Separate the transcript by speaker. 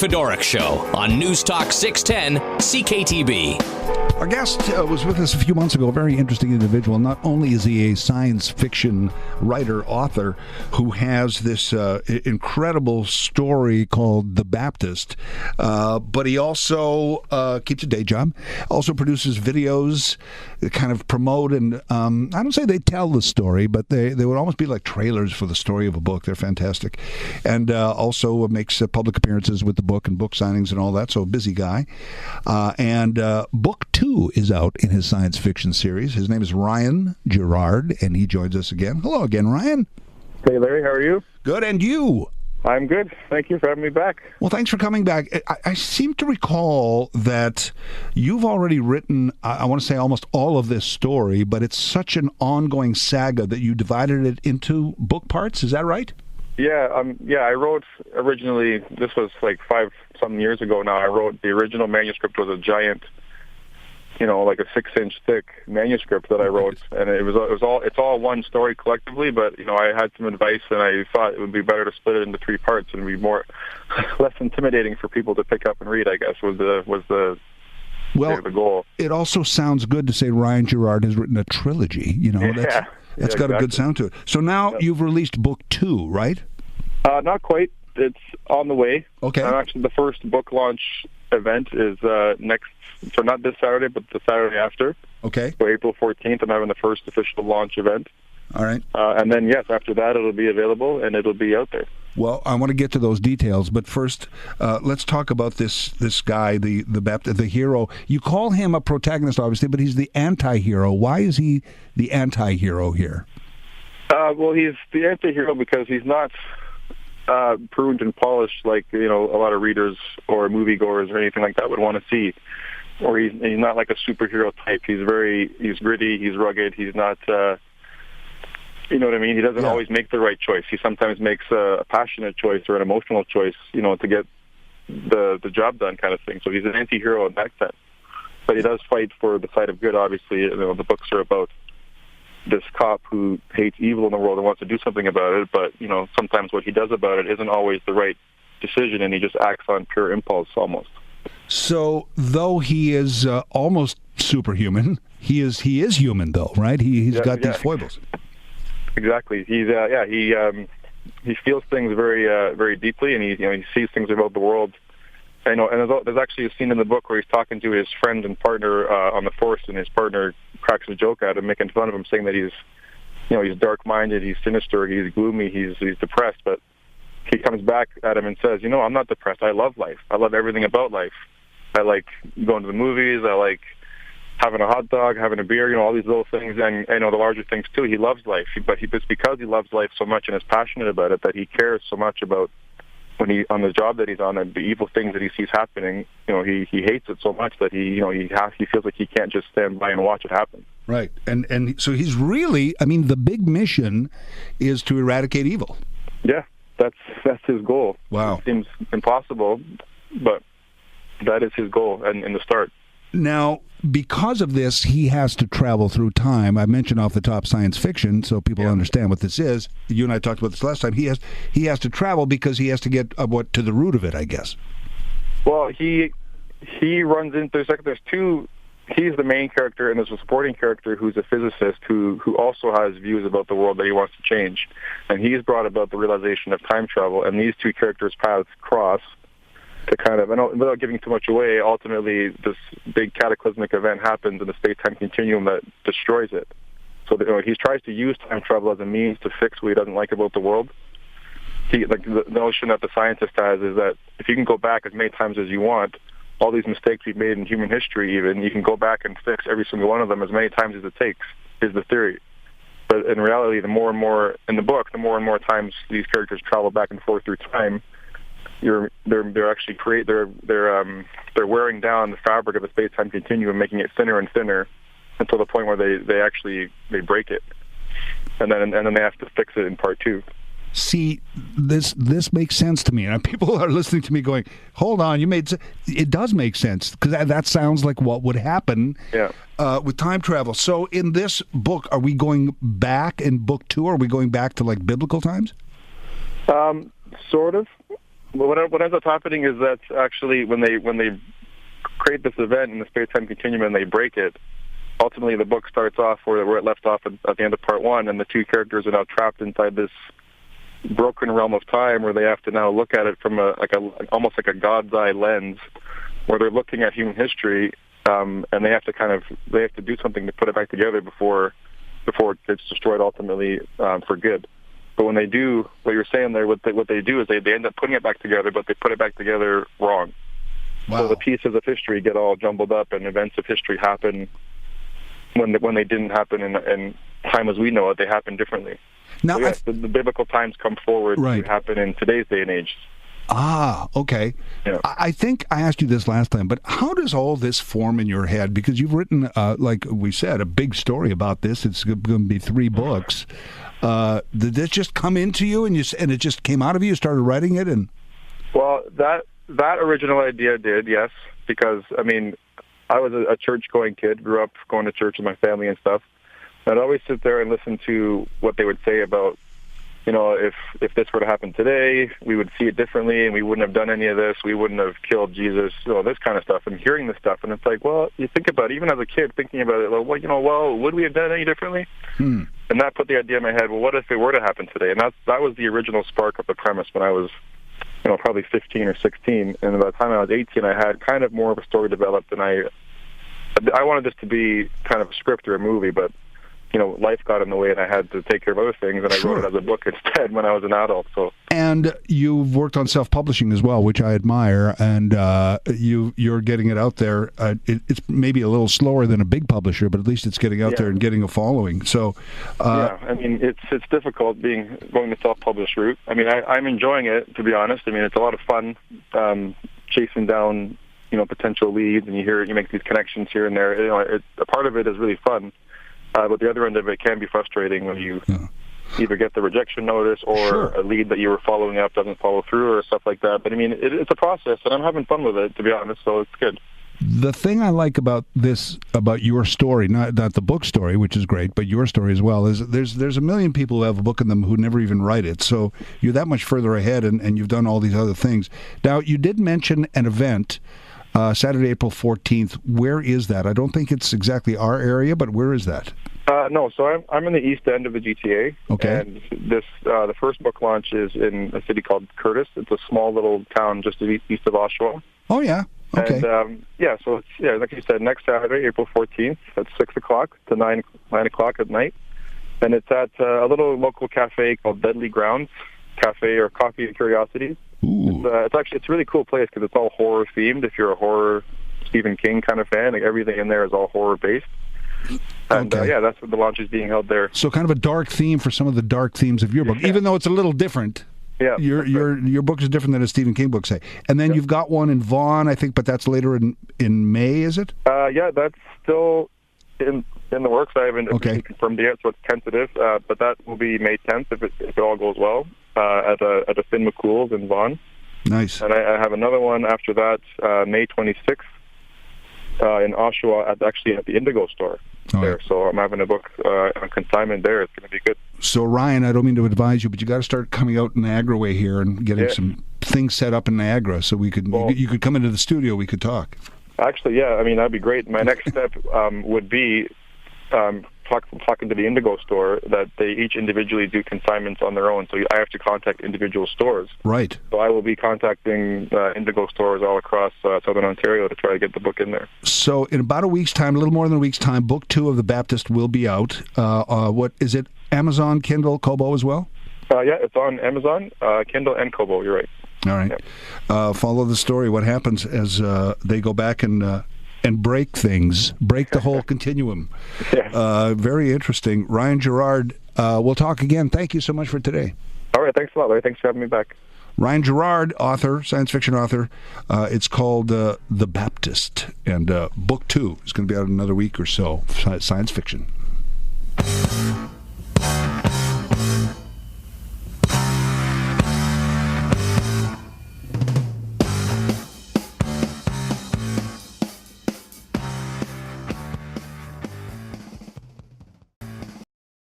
Speaker 1: Fedoruk Show on News Talk 610 CKTB.
Speaker 2: Our guest was with us a few months ago, a very interesting individual. Not only is he a science fiction writer, author, who has this incredible story called The Baptist, but he also keeps a day job, also produces videos that kind of promote and, I don't say they tell the story, but they would almost be like trailers for the story of a book. They're fantastic. And also makes public appearances with the book and book signings and all that, so a busy guy. And book 2 is out in his science fiction series. His name is David Gerard, and he joins us again. Hello again, Ryan.
Speaker 3: Hey, Larry, how are you?
Speaker 2: Good, and you?
Speaker 3: I'm good. Thank you for having me back.
Speaker 2: Well, thanks for coming back. I seem to recall that you've already written, I want to say almost all of this story, but it's such an ongoing saga that you divided it into book parts. Is that right?
Speaker 3: Yeah, I wrote originally, this was like 5-something years ago now, I wrote the original manuscript was a giant, like a 6-inch thick manuscript that I wrote, and it's all one story collectively. But I had some advice, and I thought it would be better to split it into 3 parts and be less intimidating for people to pick up and read. I guess was the goal.
Speaker 2: It also sounds good to say David Gerard has written a trilogy. That's got a good sound to it. So now you've released book 2, right?
Speaker 3: Not quite. It's on the way.
Speaker 2: Okay.
Speaker 3: Actually, the first book launch event is so not this Saturday, but the Saturday after.
Speaker 2: Okay.
Speaker 3: So April 14th, I'm having the first official launch event.
Speaker 2: All right.
Speaker 3: And then, yes, after that, it'll be available and it'll be out there.
Speaker 2: Well, I want to get to those details, but first, let's talk about this guy, the Baptist, the hero. You call him a protagonist, obviously, but he's the anti-hero. Why is he the anti-hero here?
Speaker 3: Well, he's the anti-hero because he's not pruned and polished like a lot of readers or moviegoers or anything like that would want to see. Or he's not like a superhero type. He's gritty. He's rugged. He's not. You know what I mean? He doesn't always make the right choice. He sometimes makes a passionate choice or an emotional choice, to get the job done, kind of thing. So he's an anti-hero in that sense. But he does fight for the side of good. Obviously, the books are about this cop who hates evil in the world and wants to do something about it. But sometimes what he does about it isn't always the right decision, and he just acts on pure impulse almost.
Speaker 2: So, though he is almost superhuman, he is human, though, right? He's got these foibles. Exactly.
Speaker 3: He's he feels things very very deeply, and he sees things about the world. And there's actually a scene in the book where he's talking to his friend and partner on the force, and his partner cracks a joke at him, making fun of him, saying that he's dark-minded, he's sinister, he's gloomy, he's depressed. But he comes back at him and says, I'm not depressed. I love life. I love everything about life. I like going to the movies. I like having a hot dog, having a beer, all these little things. And the larger things too. He loves life, but it's because he loves life so much and is passionate about it that he cares so much about when on the job that he's on and the evil things that he sees happening. He hates it so much that he feels like he can't just stand by and watch it happen.
Speaker 2: Right, and so he's really, the big mission is to eradicate evil.
Speaker 3: Yeah, that's his goal.
Speaker 2: Wow,
Speaker 3: it seems impossible, but that is his goal, and in the start.
Speaker 2: Now, because of this, he has to travel through time. I mentioned off the top science fiction, so people understand what this is. You and I talked about this last time. He has to travel because he has to get to the root of it, I guess.
Speaker 3: Well, he runs into there's two. He's the main character, and there's a supporting character who's a physicist who also has views about the world that he wants to change, and he's brought about the realization of time travel. And these two characters' paths cross. To kind of, without giving too much away, ultimately this big cataclysmic event happens in the space-time continuum that destroys it. So he tries to use time travel as a means to fix what he doesn't like about the world. The notion that the scientist has is that if you can go back as many times as you want, all these mistakes we've made in human history, even you can go back and fix every single one of them as many times as it takes. Is the theory. But in reality, the more and more in the book, the more and more times these characters travel back and forth through time, they're actually they're wearing down the fabric of the space-time continuum, making it thinner and thinner until the point where they break it, and then they have to fix it in part 2.
Speaker 2: See, this makes sense to me, and people are listening to me going, "Hold on, it does make sense because that sounds like what would happen with time travel." So, in this book, are we going back in book 2? Are we going back to like biblical times?
Speaker 3: Sort of. what ends up happening is that actually when they create this event in the space-time continuum and they break it, ultimately the book starts off where it left off at the end of part 1, and the two characters are now trapped inside this broken realm of time where they have to now look at it from almost like a God's eye lens, where they're looking at human history, and they have to do something to put it back together before it's destroyed ultimately for good. But when they do what you're saying there, what they do is they end up putting it back together, but they put it back together wrong. Wow. So the pieces of history get all jumbled up, and events of history happen when they didn't happen in time as we know it. They happen differently. Now, so yes, the biblical times come forward to happen in today's day and age.
Speaker 2: Ah, okay. Yeah. I think I asked you this last time, but how does all this form in your head? Because you've written, like we said, a big story about this. It's going to be 3 books. Did this just come into you, and it just came out of you? You started writing it, and
Speaker 3: well, that original idea did, yes, because I mean, I was a church-going kid, grew up going to church with my family and stuff. I'd always sit there and listen to what they would say about, if this were to happen today, we would see it differently, and we wouldn't have done any of this. We wouldn't have killed Jesus, this kind of stuff. And hearing this stuff, and it's like, well, you think about it, even as a kid, thinking about it, like, would we have done any differently? And that put the idea in my head, well, what if it were to happen today? And that was the original spark of the premise when I was, probably 15 or 16. And by the time I was 18, I had kind of more of a story developed, and I wanted this to be kind of a script or a movie, but life got in the way, and I had to take care of other things, and I wrote it as a book instead when I was an adult. So, and
Speaker 2: you've worked on self-publishing as well, which I admire, and you're getting it out there. It's maybe a little slower than a big publisher, but at least it's getting out there and getting a following. So,
Speaker 3: I mean, it's difficult going the self-published route. I mean, I'm enjoying it, to be honest. I mean, it's a lot of fun chasing down potential leads, and you make these connections here and there. A part of it is really fun. But the other end of it can be frustrating when you either get the rejection notice or a lead that you were following up doesn't follow through or stuff like that. But I mean, it's a process, and I'm having fun with it, to be honest, so it's good.
Speaker 2: The thing I like about your story, not the book story, which is great, but your story as well, is there's a million people who have a book in them who never even write it. So you're that much further ahead, and you've done all these other things. Now, you did mention an event, Saturday, April 14th. Where is that? I don't think it's exactly our area, but where is that?
Speaker 3: No, so I'm in the east end of the GTA.
Speaker 2: Okay.
Speaker 3: And the first book launch is in a city called Curtis. It's a small little town just east of Oshawa.
Speaker 2: Oh, yeah. Okay.
Speaker 3: And, so it's, like you said, next Saturday, April 14th at 6 o'clock to 9 o'clock at night. And it's at a little local cafe called Deadly Grounds Cafe or Coffee and Curiosities.
Speaker 2: Ooh.
Speaker 3: It's a really cool place because it's all horror themed. If you're a horror Stephen King kind of fan, like everything in there is all horror based. And that's what the launch is being held there.
Speaker 2: So kind of a dark theme for some of the dark themes of your book, even though it's a little different.
Speaker 3: Yeah,
Speaker 2: your book is different than a Stephen King book, say. And then you've got one in Vaughan, I think, but that's later in May, is it?
Speaker 3: That's still in the works. I haven't confirmed yet, so it's tentative. But that will be May 10th if it all goes well at a Finn McCool's in Vaughan.
Speaker 2: Nice.
Speaker 3: And I have another one after that, May 26th. In Oshawa, at the Indigo store there. So I'm having a book on consignment there. It's going to be good.
Speaker 2: So Ryan, I don't mean to advise you, but you got to start coming out Niagara way here and getting some things set up in Niagara, so we could you could come into the studio. We could talk.
Speaker 3: Actually, I mean, that'd be great. My next step would be talking to the Indigo store that they each individually do consignments on their own. So I have to contact individual stores.
Speaker 2: Right.
Speaker 3: So I will be contacting Indigo stores all across Southern Ontario to try to get the book in there. So
Speaker 2: in about a week's time, a little more than a week's time, book 2 of The Baptist will be out. What is it? Amazon, Kindle, Kobo as well?
Speaker 3: It's on Amazon, Kindle, and Kobo. You're right.
Speaker 2: All right. Yep. Follow the story. What happens as they go back and break things, break the whole continuum. Very interesting. Ryan Gerard, we'll talk again. Thank you so much for today.
Speaker 3: All right, thanks a lot, Larry. Thanks for having me back.
Speaker 2: Ryan Gerard, author, science fiction author. It's called The Baptist, and book 2 is going to be out in another week or so, science fiction.